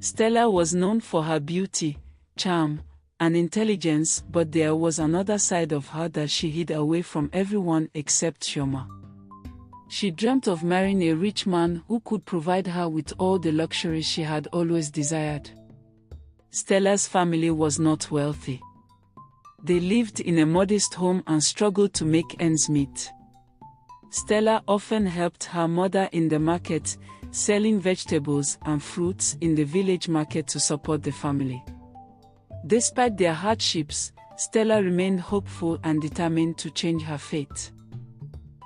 Stella was known for her beauty, charm, and intelligence, but there was another side of her that she hid away from everyone except Chioma. She dreamt of marrying a rich man who could provide her with all the luxuries she had always desired. Stella's family was not wealthy. They lived in a modest home and struggled to make ends meet. Stella often helped her mother in the market, selling vegetables and fruits in the village market to support the family. Despite their hardships, Stella remained hopeful and determined to change her fate.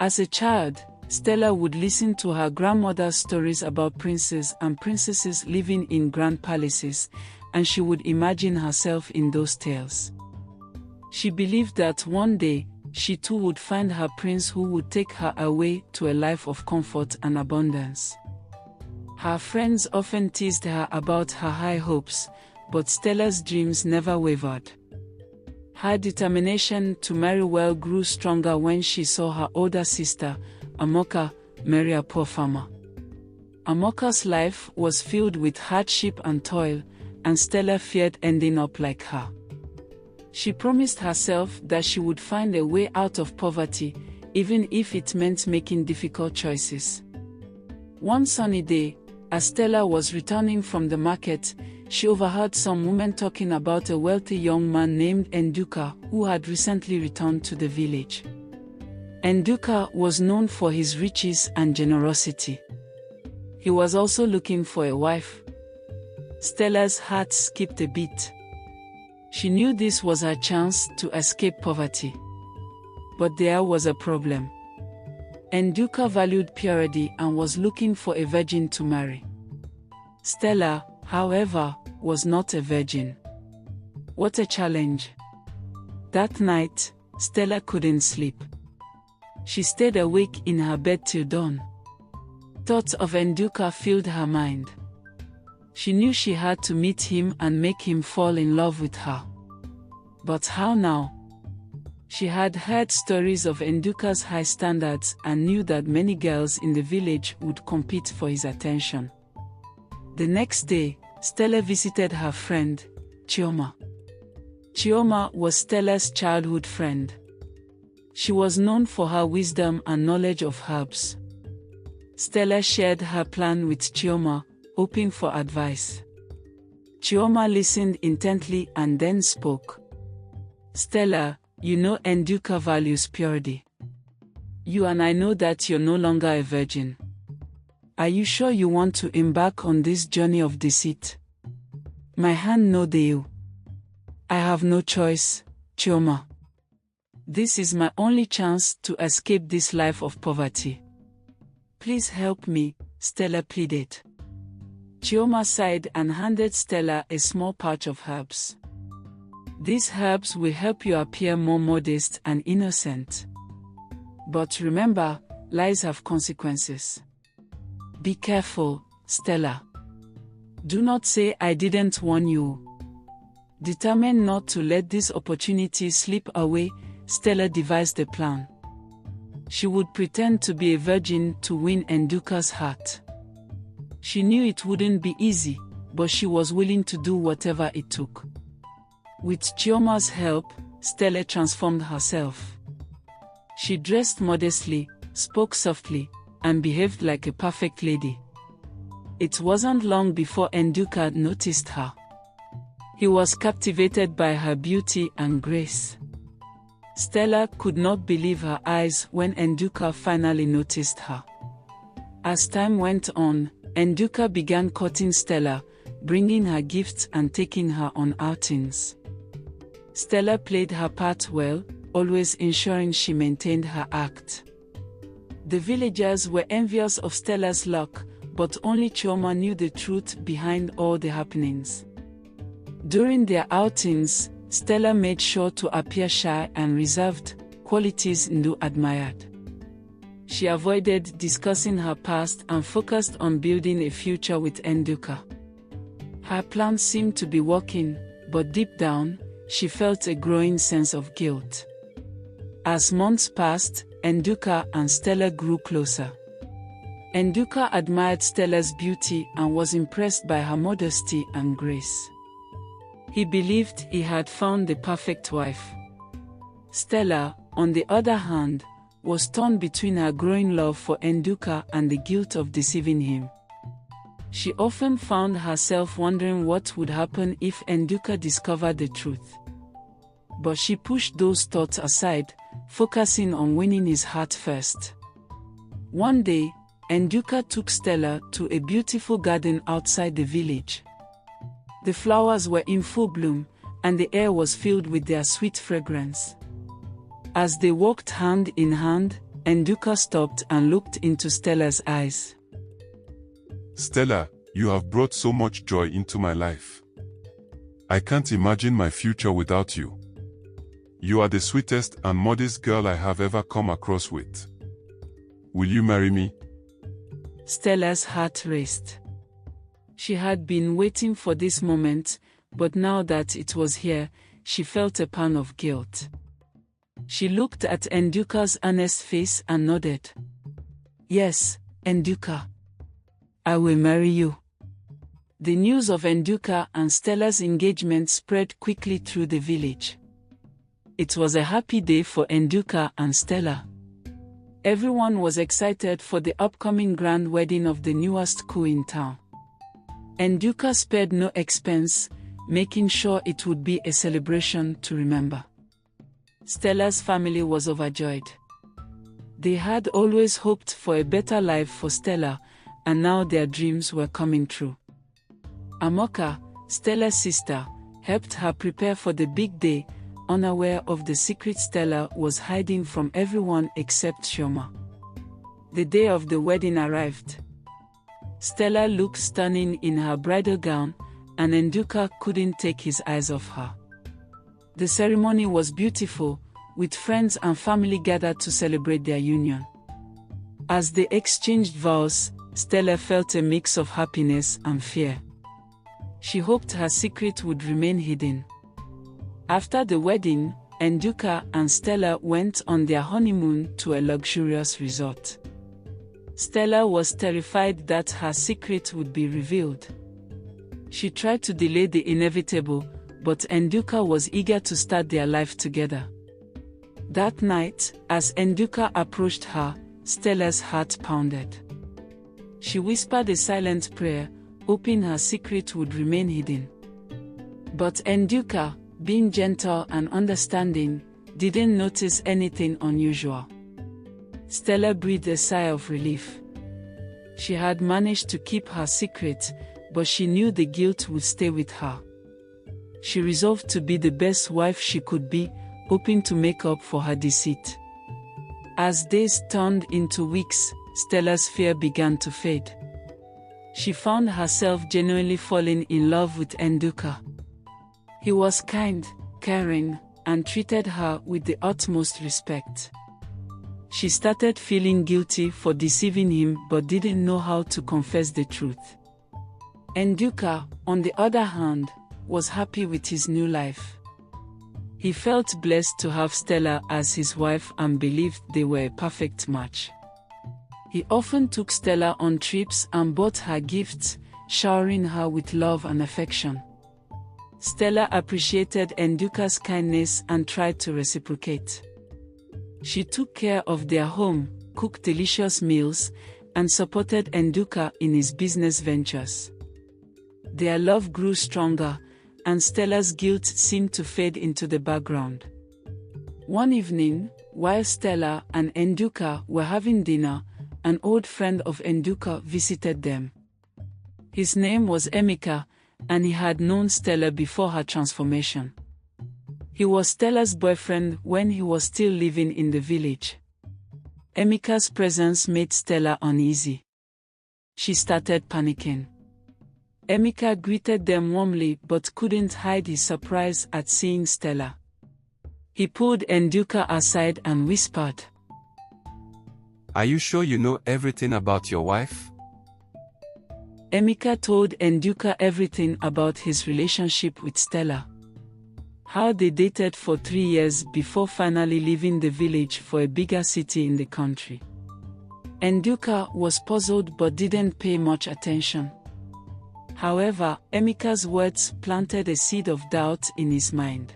As a child, Stella would listen to her grandmother's stories about princes and princesses living in grand palaces, and she would imagine herself in those tales. She believed that one day, she too would find her prince who would take her away to a life of comfort and abundance. Her friends often teased her about her high hopes, but Stella's dreams never wavered. Her determination to marry well grew stronger when she saw her older sister, Amoka, marry a poor farmer. Amoka's life was filled with hardship and toil, and Stella feared ending up like her. She promised herself that she would find a way out of poverty, even if it meant making difficult choices. One sunny day, as Stella was returning from the market, she overheard some women talking about a wealthy young man named Nduka who had recently returned to the village. Nduka was known for his riches and generosity. He was also looking for a wife. Stella's heart skipped a beat. She knew this was her chance to escape poverty. But there was a problem. Nduka valued purity and was looking for a virgin to marry. Stella, however, was not a virgin. What a challenge! That night, Stella couldn't sleep. She stayed awake in her bed till dawn. Thoughts of Nduka filled her mind. She knew she had to meet him and make him fall in love with her. But how now? She had heard stories of Nduka's high standards and knew that many girls in the village would compete for his attention. The next day, Stella visited her friend, Chioma. Chioma was Stella's childhood friend. She was known for her wisdom and knowledge of herbs. Stella shared her plan with Chioma, hoping for advice. Chioma listened intently and then spoke. Stella, you know Nduka values purity. You and I know that you're no longer a virgin. Are you sure you want to embark on this journey of deceit? My hand no deal. I have no choice, Chioma. This is my only chance to escape this life of poverty. Please help me, Stella pleaded. Chioma sighed and handed Stella a small pouch of herbs. These herbs will help you appear more modest and innocent. But remember, lies have consequences. Be careful, Stella. Do not say I didn't warn you. Determined not to let this opportunity slip away, Stella devised a plan. She would pretend to be a virgin to win Nduka's heart. She knew it wouldn't be easy, but she was willing to do whatever it took. With Chioma's help, Stella transformed herself. She dressed modestly, spoke softly, and behaved like a perfect lady. It wasn't long before Nduka noticed her. He was captivated by her beauty and grace. Stella could not believe her eyes when Nduka finally noticed her. As time went on, Nduka began courting Stella, bringing her gifts and taking her on outings. Stella played her part well, always ensuring she maintained her act. The villagers were envious of Stella's luck, but only Chioma knew the truth behind all the happenings. During their outings, Stella made sure to appear shy and reserved, qualities Ndu admired. She avoided discussing her past and focused on building a future with Nduka. Her plan seemed to be working, but deep down, she felt a growing sense of guilt. As months passed, Nduka and Stella grew closer. Enduka admired Stella's beauty and was impressed by her modesty and grace. He believed he had found the perfect wife. Stella, on the other hand, was torn between her growing love for Enduka and the guilt of deceiving him. She often found herself wondering what would happen if Enduka discovered the truth. But she pushed those thoughts aside, focusing on winning his heart first. One day, Enduka took Stella to a beautiful garden outside the village. The flowers were in full bloom, and the air was filled with their sweet fragrance. As they walked hand in hand, Enduka stopped and looked into Stella's eyes. Stella, you have brought so much joy into my life. I can't imagine my future without you. You are the sweetest and modest girl I have ever come across with. Will you marry me? Stella's heart raced. She had been waiting for this moment, but now that it was here, she felt a pang of guilt. She looked at Enduka's honest face and nodded. Yes, Enduka. I will marry you. The news of Enduka and Stella's engagement spread quickly through the village. It was a happy day for Enduka and Stella. Everyone was excited for the upcoming grand wedding of the newest OQUEY in town. Enduka spared no expense, making sure it would be a celebration to remember. Stella's family was overjoyed. They had always hoped for a better life for Stella, and now their dreams were coming true. Amoka, Stella's sister, helped her prepare for the big day, unaware of the secret Stella was hiding from everyone except Chioma. The day of the wedding arrived. Stella looked stunning in her bridal gown, and Enduka couldn't take his eyes off her. The ceremony was beautiful, with friends and family gathered to celebrate their union. As they exchanged vows, Stella felt a mix of happiness and fear. She hoped her secret would remain hidden. After the wedding, Enduka and Stella went on their honeymoon to a luxurious resort. Stella was terrified that her secret would be revealed. She tried to delay the inevitable, but Enduka was eager to start their life together. That night, as Enduka approached her, Stella's heart pounded. She whispered a silent prayer, hoping her secret would remain hidden. But Enduka, being gentle and understanding, didn't notice anything unusual. Stella breathed a sigh of relief. She had managed to keep her secret, but she knew the guilt would stay with her. She resolved to be the best wife she could be, hoping to make up for her deceit. As days turned into weeks, Stella's fear began to fade. She found herself genuinely falling in love with Enduka. He was kind, caring, and treated her with the utmost respect. She started feeling guilty for deceiving him but didn't know how to confess the truth. Enduka, on the other hand, was happy with his new life. He felt blessed to have Stella as his wife and believed they were a perfect match. He often took Stella on trips and bought her gifts, showering her with love and affection. Stella appreciated Enduka's kindness and tried to reciprocate. She took care of their home, cooked delicious meals, and supported Enduka in his business ventures. Their love grew stronger, and Stella's guilt seemed to fade into the background. One evening, while Stella and Enduka were having dinner, an old friend of Enduka visited them. His name was Emeka, and he had known Stella before her transformation. He was Stella's boyfriend when he was still living in the village. Emeka's presence made Stella uneasy. She started panicking. Emeka greeted them warmly but couldn't hide his surprise at seeing Stella. He pulled Enduka aside and whispered, "Are you sure you know everything about your wife?" Emeka told Enduka everything about his relationship with Stella. How they dated for 3 years before finally leaving the village for a bigger city in the country. Nduka was puzzled but didn't pay much attention. However, Emeka's words planted a seed of doubt in his mind.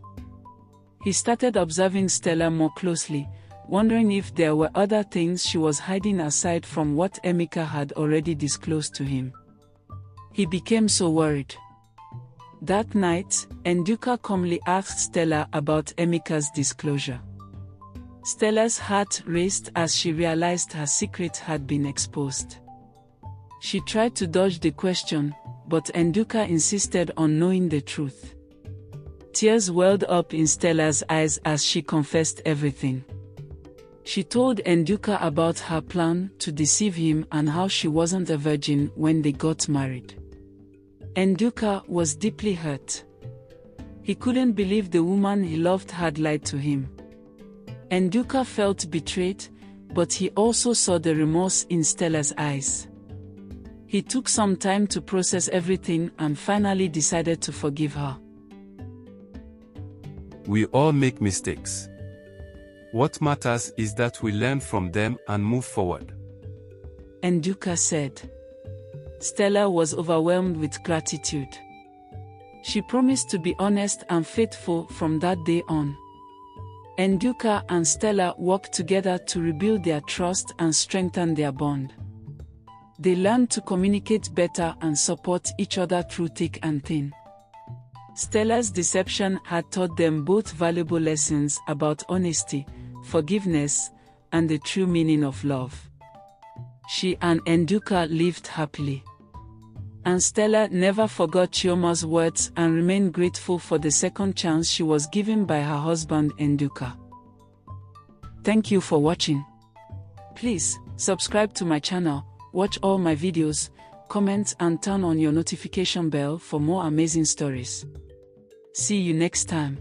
He started observing Stella more closely, wondering if there were other things she was hiding aside from what Emeka had already disclosed to him. He became so worried. That night, Nduka calmly asked Stella about Emeka's disclosure. Stella's heart raced as she realized her secret had been exposed. She tried to dodge the question, but Nduka insisted on knowing the truth. Tears welled up in Stella's eyes as she confessed everything. She told Nduka about her plan to deceive him and how she wasn't a virgin when they got married. Nduka was deeply hurt. He couldn't believe the woman he loved had lied to him. Nduka felt betrayed, but he also saw the remorse in Stella's eyes. He took some time to process everything and finally decided to forgive her. We all make mistakes. What matters is that we learn from them and move forward. Nduka said. Stella was overwhelmed with gratitude. She promised to be honest and faithful from that day on. Nduka and Stella worked together to rebuild their trust and strengthen their bond. They learned to communicate better and support each other through thick and thin. Stella's deception had taught them both valuable lessons about honesty, forgiveness, and the true meaning of love. She and Nduka lived happily. And Stella never forgot Chioma's words and remained grateful for the second chance she was given by her husband Nduka. Thank you for watching. Please, subscribe to my channel, watch all my videos, comment and turn on your notification bell for more amazing stories. See you next time.